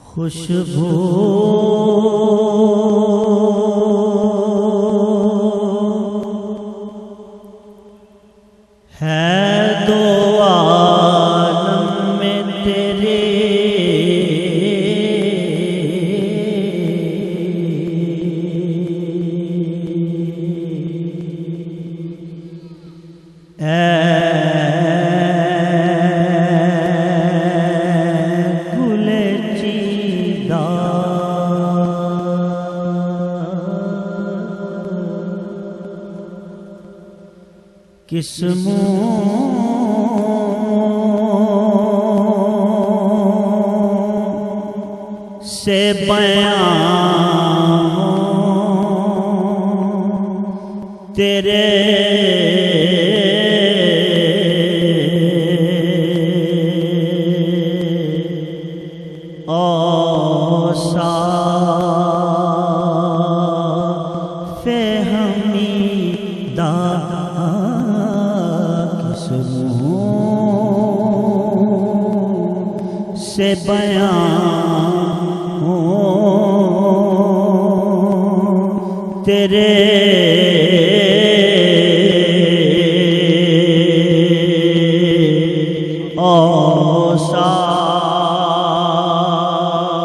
खुशबू है दो आलम में तेरे, गुले चीदा किस्मों से बयां तेरे, औसाफ़े हमीदा किस्मों से बयां तेरे,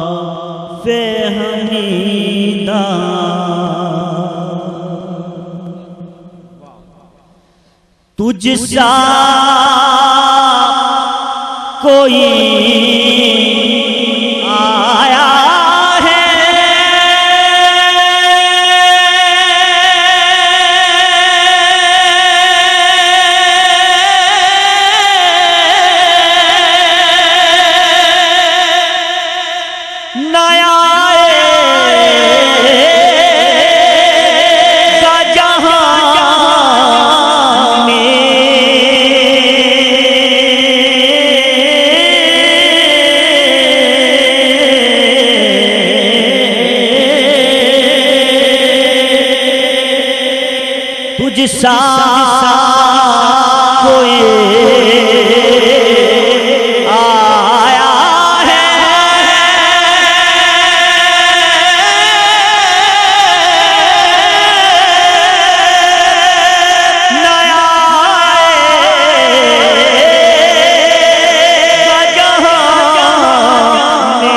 औसाफ़े हमीदा तुझसा कोई आया है नया तुझसा कोई आया है, नया जहां में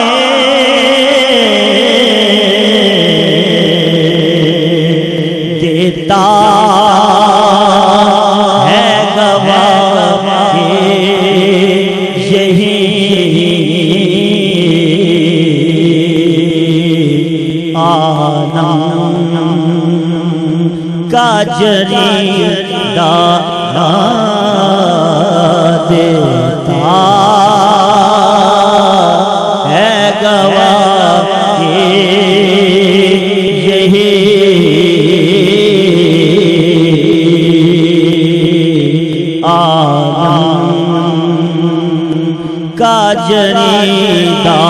देता का जरीदा देता है गवाह यही आलम का जरीदा।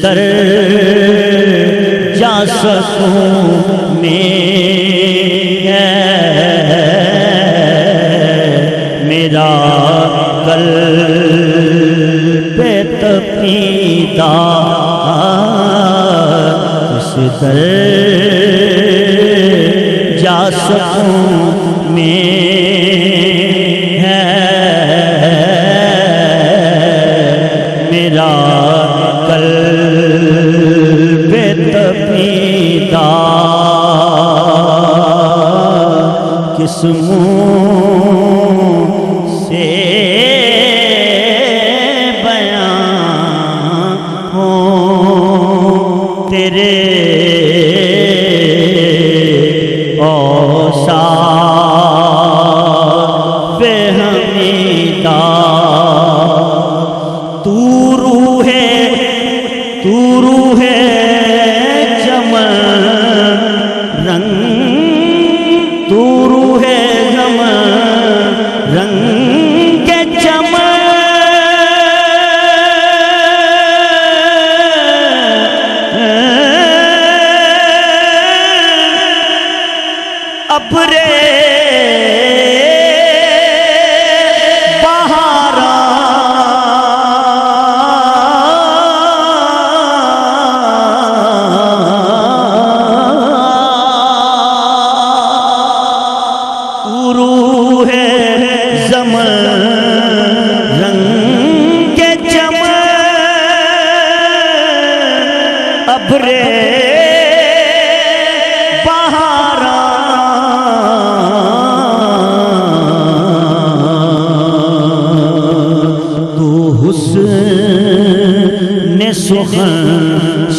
तर जा सकूं में मेरा कल्ब तपीदा इस दर जा सकूं में है मेरा कल्ब तपीदा किस मुँह से बयां हो तेरे औसाफ हमीदा तू रूह चमन रंग तू रूह चमन रंग के चमन अपरे अबरे बहारा तू हुस्न सुखन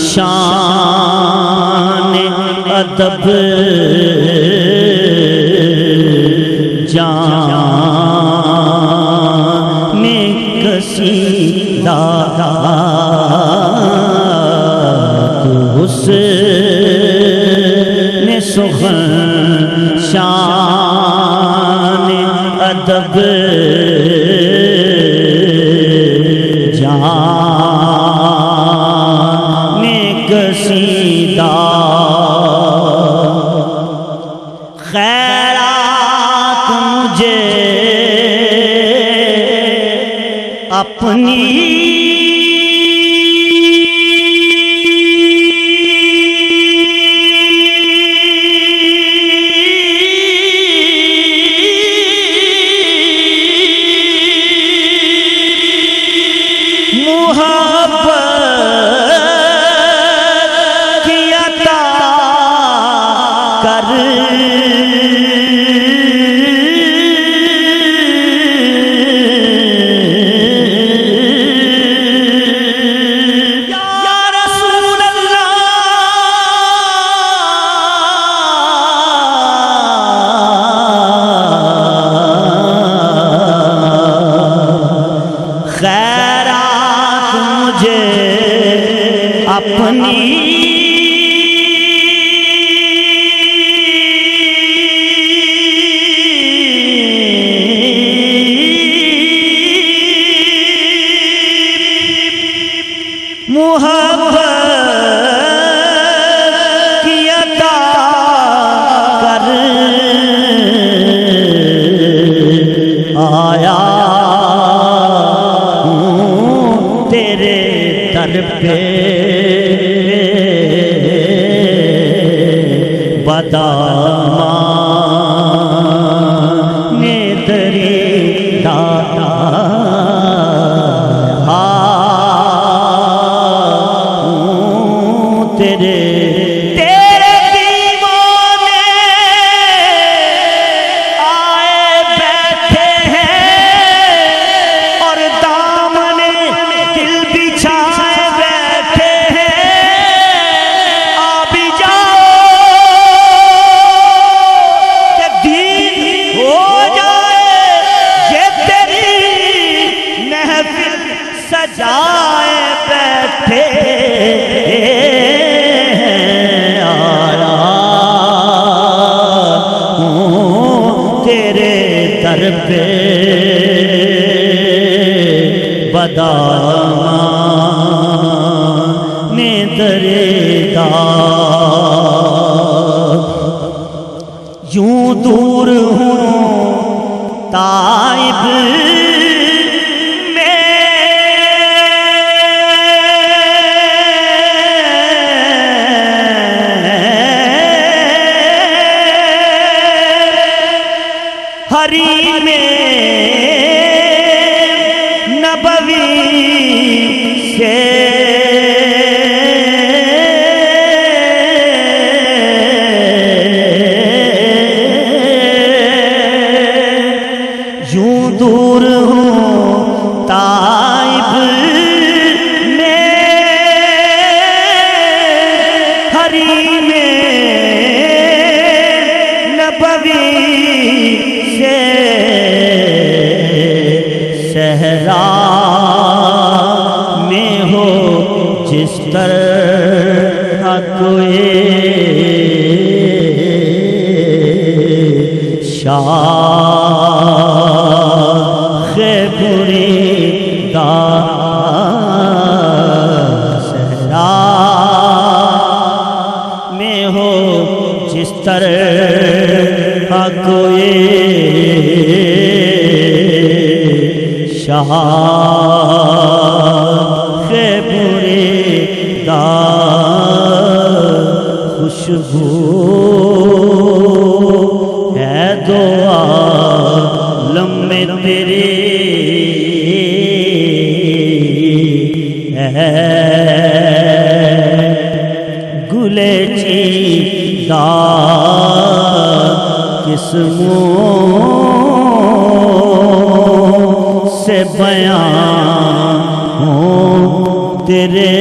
शान अदब जान कसीदा हुस्न सुखन शान अदब जान कसीदा खैरात मुझे अपनी खैरात मुझे अपनी मुहब्बत की अता कर आया तेरे दर पे बदामाने दरी दादा तेरे तेरे दीवाने आए बैठे हैं और दामने दिल बिछाए बैठे हैं आ भी जाओ कि दीन हो जाए ये तेरी महफिल सजाए बैठे दर पे बदामाने दरेदा यूं दूर हूँ ताइब में नबवी से यूं दूर हूँ ताइब में हरीम नबवी से सहरा में हो जिस तरह कोई शाखे बुरी दा सहरा में हो जिस तरह कोई शाखे बुरी दा खुशबू है दो आलम में तेरी है गुले चीदा किस्मों से बयां हो तेरे